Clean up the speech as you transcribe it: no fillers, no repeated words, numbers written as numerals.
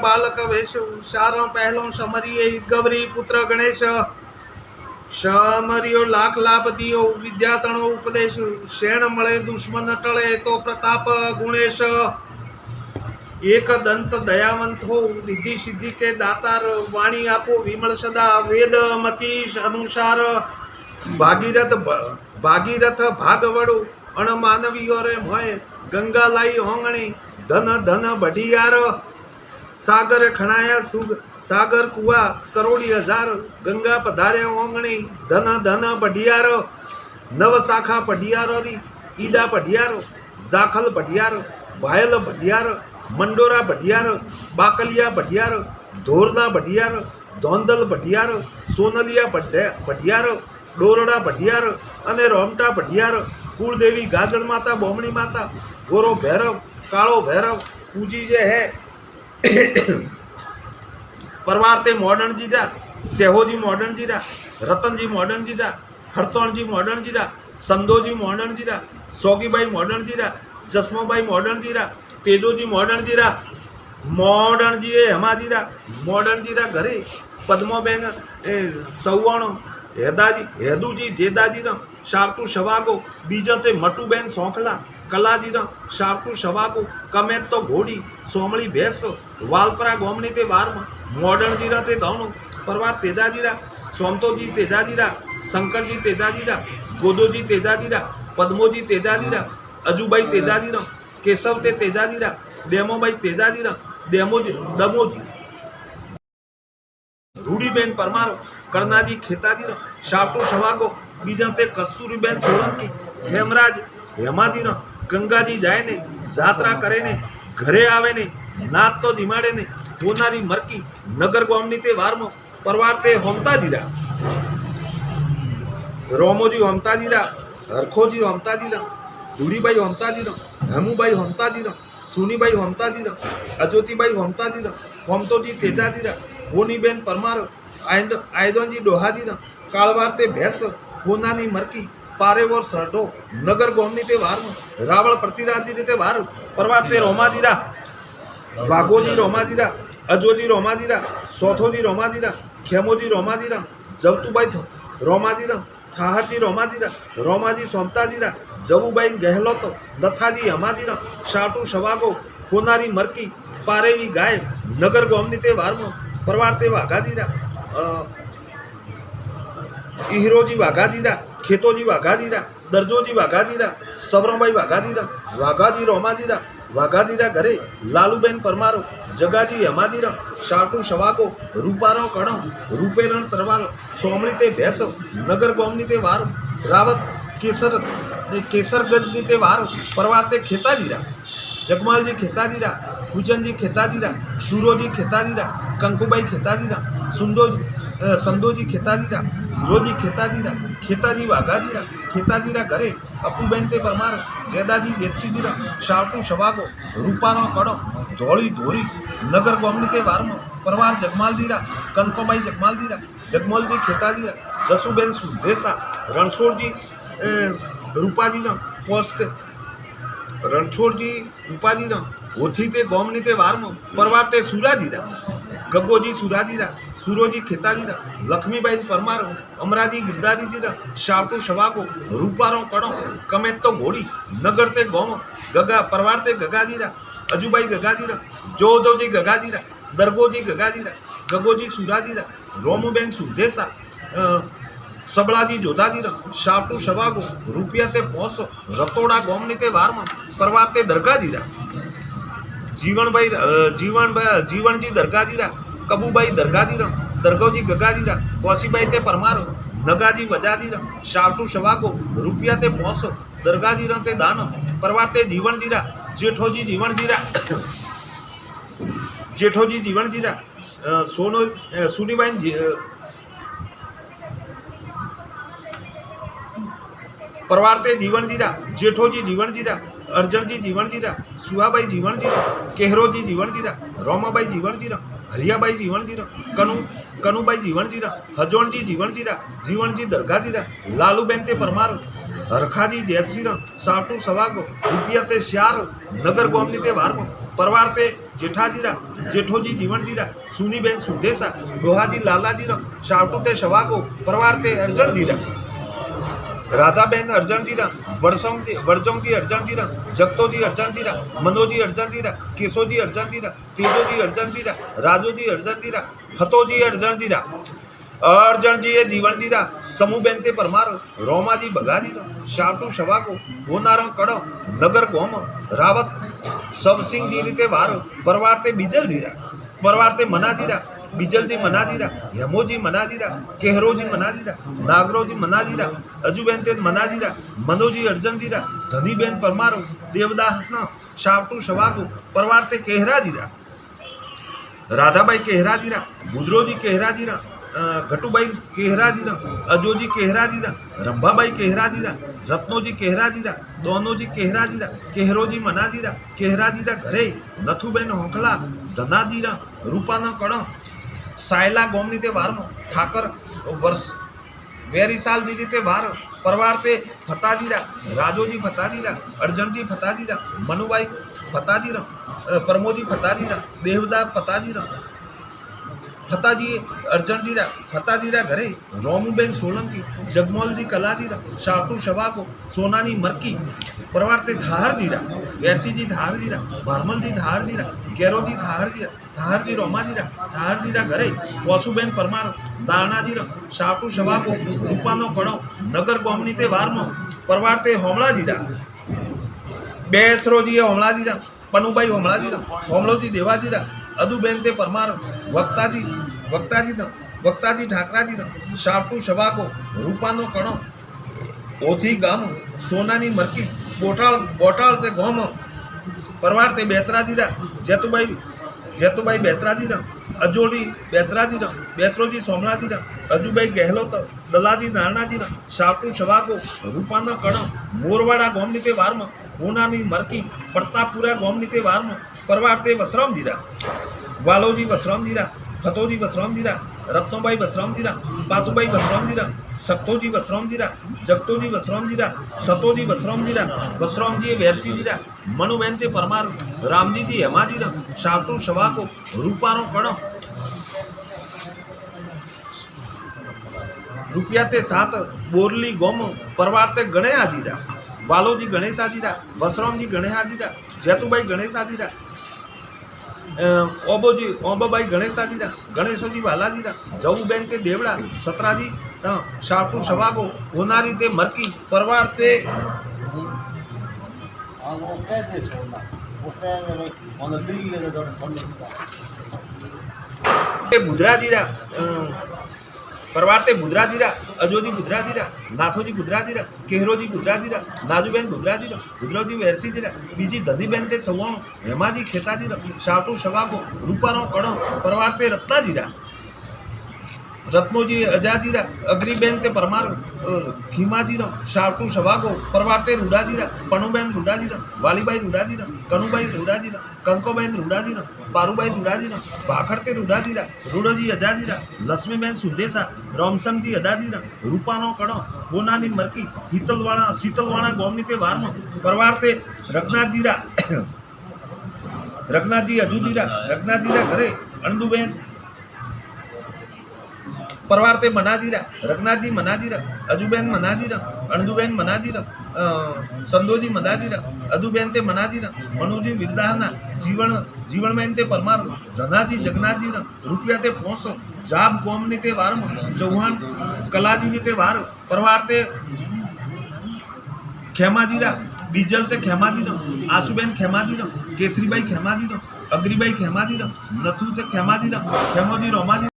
बालक वेश शारो पहलो समरिये गवरी पुत्र गणेश समरियो लाख लाभ दियो विद्यातणो उपदेश शेण मळे दुश्मन टळे तो प्रताप गुणेश एक दंत दयावंत हो रिद्धि सिद्धि के दातार वाणी आपो विमल सदा वेद मति अनुसार भागीरथ भागवड़ो अणमानवीयो रे मोय गंगा लाई होंगणी धन धन बढ़ियार सागर खणाया सुग सागर कुआ करोड़ी हजार गंगा पधारे ओंगणी धन धन बढ़ियारो नव शाखा बढ़ियारो री ईदा बढ़ियारो जाखल बढ़ियारो भायल बढ़ियारो मंडोरा बढ़ियारो बाकलिया बढ़ियारो धोरना बढ़ियारो धोंदल बढ़ियारो सोनलिया बढ़ियारो डोरड़ा बढ़ियारो अने रोमटा बढ़ियारो कुलदेवी गाजर माता बोमणी माता गोरो भैरव कालो भैरव पूजी जे है परवार ते मॉडर्न जीरा सेहो जी मॉडर्न जीरा रतन जी मॉडर्न जीरा हरतौण जी मॉडर्न जीरा संदो जी मॉडर्न जीरा सोगीबाई मॉडर्न जीरा जसमोबाई मॉडर्न जीरा तेजो जी मॉडर्न जीरा मॉडर्न जी हेमा जीरा मॉडर्न जीरा घरे पद्मोबेन सौवणो हेदू जी जेदाजी रा शार्टू शवागो बीजा ते मटूबेन सोखला कलाजी रा शार्टू शवागो कमेत तो घोड़ी सोमली भैंस वालपरा गोमनी ते वार मॉडर्न जीरा ते दौनो परवार तेजाजीरा सोमतो जी तेजाजीरा शंकर जी तेजाजीरा गोदो जी तेजाजीरा पद्मो जी तेजाजीरा अजूबाई तेजाजीरा केशव ते तेजाजीरा देमोबाई तेजाजीरा दमोजी रूढ़ीबेन परमारो करनाजी खेताजीरा शार्टू शवागो बीजा ते कस्तूरीबेन सोलंकी खेमराज हेमाजीरा गंगाजी जाए ने जात्रा करे ने घरे आवे ने नात तो जिमाड़े ने होनारी मरकी नगर गोमनी ते वारमो परवार ते होमताजीरा रोमोजी होमताजीरा हरखोजी होमताजीरा धूड़ीबाई होमताजीरा हेमूबाई होमताजीरा सुनीबाई होमताजीरा अजोतीबाई होमताजीरा होमतोजी तेजाजीरा होनीबेन परमार आयदोजी डोहाजीरा कालवार ते भैंस होनानी मरकी पारेवोर सरडो नगर गोमनी ते वार रावल प्रतिराजी ते वार परवार ते रोमाजीरा वाघोजी रोमाजीरा अजोजी रोमाजीरा सोथोजी रोमाजीरा खेमोजी रोमाजीरा जवतुबाई रोमाजीरा थाहरजी रोमाजीरा रोमाजी सोमताजीरा जवुबाई गहलोत दत्ताजी हमाजीरा शाटू शवागो होनारी मरकी पारेवी गाय नगर गोमनी ते वार परवार ते वाघाजीरा इहरोजी वाघाजीरा खेतोजी वाघाजीरा दर्जोजी वाघाजीरा सवरमबाई वाघाजीरा वाघाजी रोमाजीरा वाघाजीरा घरे लालूबेन परमारो जगाजी हमाजीरा शाटू शवाको रूपारो कणो रूपेरण तरवार सोमणी ते भैंस नगर गोमनी ते वार रावत केसरगंजनी ते वार परवार ते खेताजीरा जगमालजी खेताजीरा हुजनजी खेताजीरा सूरोजी खेताजीरा कंकुबाई खेताजीरा संदोजी खेताजीरा हीरोजी खेताजीरा खेताजी वाघाजीरा खेताजीरा घरे अपुबेन ते परमार जेदाजी जेतसीजीरा शावटू शवागो रूपानो कड़ो धोली धोरी नगर गोमनी ते वारमो परवार जगमालजीरा कनकोबाई जगमालजीरा जगमोलजी खेताजीरा जसूबेन सुदेसा रणछोड़जी रूपाजीरा पोस्ट रणछोड़जी रूपाजीरा होथी ते गोमनी ते वारमो परवार ते सुराजीरा गगोजी सुराजीरा सूरोजी खेताजीरा लक्ष्मीबाई परमार अमराजी गिरदारीजीरा शावटू शवागो रूपारो कड़ो कमेत तो घोड़ी नगर ते गोम गगा परवार ते गगाजीरा अजूबाई गगाजीरा जोधोजी गगाजीरा दरगोजी गगाजीरा गगोजी सुराजीरा रोमुबेन सुदेसा सबलाजी जोधाजीरा शावटू शवागो रूपिया ते पोसो रतोड़ा गोमनी ते वारमा परवार ते दरगाजीरा जीवनजी दरगाजीरा कबूबाई दरगाजीरा दरगोजी गगाजीरा कौशीबाई ते परमारो नगाजी वजाजीरा शावटू शवागो रूपिया ते पोसो दरगाजीरा ते दानो परवार ते जीवनजीरा जेठोजी जीवनजीरा सोनो सुनीबाई परवार ते जीवनजीरा जेठोजी जीवनजीरा अर्जनजी जीवनजीरा सुहाबाई जीवनजीरा केहरोजी जीवनजीरा रोमाबाई जीवनजीरा हरियाबाई जीवनजीरा कनुबाई जीवनजीरा हजोणजी जीवनजीरा जीवनजी दरगाजीरा लालूबेन ते परमार हरखाजी जैतजीरा साटू सवागो रूपिया ते श्यार नगर गोमनी ते वारमो परवार ते जेठाजीरा जेठोजी जीवनजीरा सुनीबेन सुंदेसा डोहाजी लालाजीरा शावटू ते शवाको परवार ते अर्जणजीरा राधाबेन अर्जणजीरा वरजोंगजी अर्जणजीरा जगतोजी अर्जणजीरा मनोजी अर्जणजीरा केशोजी अर्जणजीरा तेजोजी अर्जणजीरा राजोजी अर्जणजीरा फतोजी अर्जणजीरा अर्जणजी जीवनजीरा समूहबेन ते परमार रोमाजी बगाजीरा शावटू शवाको होनारंग कड़ो नगर गोम रावत सबसिंह जी रीते वार परवार ते बीजलजीरा परवार ते मनाजीरा बीजलजी मनाजीरा हेमोजी मनाजीरा केहरोजी मनाजीरा नागरोजी मनाजीरा अजूबेन ते मनाजीरा मनोजी अर्जनजीरा धनीबेन परमार देवदासना शावटू शवाको परवार ते केहराजीरा राधाबाई केहराजीरा बुद्रोजी केहराजीरा घटुबाई केहराजीरा अजोजी केहराजीरा रंभाबाई केहराजीरा रत्नोजी केहराजीरा दोनोजी केहराजीरा केहरोजी मनाजीरा केहराजीरा घरे नथुबेन होंकला धनाजीरा रूपाना कण सायला गोमनी ते वारमो ठाकर वर्ष वेरीसाल जी ते वार परवार ते फताजीरा राजोजी फताजीरा अर्जनजी फताजीरा मनुबाई फताजीरा परमोजी फताजीरा देवदास फताजीरा फताजी अर्जनजीरा फताजीरा घरे रोमुबेन सोलंकी जगमोलजी कलाजीरा शावटू शवाको सोनानी मरकी परवार ते धारजीरा वेरसीजी धारजीरा भरमलजी धारजीरा केरोजी धारजीरा धारजी रोमाजीरा धारजीरा घरे पोसुबेन परमार दारणाजीरा शावटू शवाको रूपानो कणो नगर गोमनी ते वारमो परवार ते होमलाजीरा बेसरोजी होमलाजीरा पनुबाई होमलाजीरा होमलोजी देवाजीरा अदुबेन ते परमार वक्ताजी ठाकराजीरा शावटू शवाको रूपानो कणो ओथी गाम सोनानी मरकी बोटाळ ते गोम परवार ते बेचराजीरा जेतुबाई बेचराजीरा अजोड़ी बेचराजीरा बेचरोजी सोमलाजीरा अजूबाई गहलोत दलाजी नारणाजीरा शावटू शवाको रूपानो कणो मोरवाड़ा गोमनी ते वारम होनानी मरकी प्रतापपुरा गोमनी ते वारम परवार ते वसरामजीरा वालोजी वसरामजीरा फतोजी वसरामजीरा रत्नोबाई वसरामजीरा पातुबाई वसरामजीरा सक्तोजी वसरामजीरा जगतोजी वसरामजीरा सतोजी वसरामजीरा वसरामजी वेरसीजीरा मनुबेन ते परमार रामजी हेमाजीरा शावटू शवाको रूपानो कणो रुपया ते 7 बोरली गोम परवार ते गणेशाजीरा वालोजी गणेशाजीरा वसरामजी गणेशाजीरा जेतुबाई गणेशाजीरा ओबाबाई गणेशाजीरा गणेशोजी वालाजीरा जऊबेन ते देवड़ा सतराजी शावटू शवाको होनारी ते मरकी परवार ते बुधराजीरा परवार ते बुधराजीरा अजोजी बुधराजीरा नाथोजी बुधराजीरा केहरोजी बुधराजीरा नाजूबेन बुधराजीरा बुधरोजी वेरसीजीरा बीजी धनीबेन ते सवाणु हेमाजी खेताजीरा शावटू शवाको रूपानो कणो परवार ते रत्नाजीरा रत्नोजी अजाजीरा अग्रीबेन ते परमार खीमाजीरा शावटू शवाको परवार ते रूडाजीरा पनुबेन रूडाजीरा वालीबाई रूडाजीरा कनुबाई रूडाजीरा कंकोबेन रूडाजीरा पारुबाई रूडाजीरा भाखड़ ते रूडाजीरा रूडोजी अजाजीरा लक्ष्मीबेन सुंदेसा रोमसंगजी अदाजीरा रूपानो कणो बोनानी मरकी शीतलवाड़ा गोमनी ते वारम परवार ते रघनाथजी अजूजीरा रघनाथजीरा घरे अंडुबेन परवार ते मनाजीरा रघनाथजी मनाजीरा अजूबेन मनाजीरा अणदुबेन मनाजीरा संदोजी मनाजीरा अदुबेन ते मनाजीरा मनोजी विरदाहना जीवनबेन ते परमार धनाजी जगन्नाथजीरा रुपया ते 500 जाब गोमनी ते वारम चौहान कलाजी ते वार परवार ते खेमाजीरा बीजल ते खेमाजीरा आसूबेन खेमाजीरा केसरीबाई खेमाजीरा अग्रीबाई खेमाजीरा नथु ते खेमाजीरा खेमोजी रोमाजी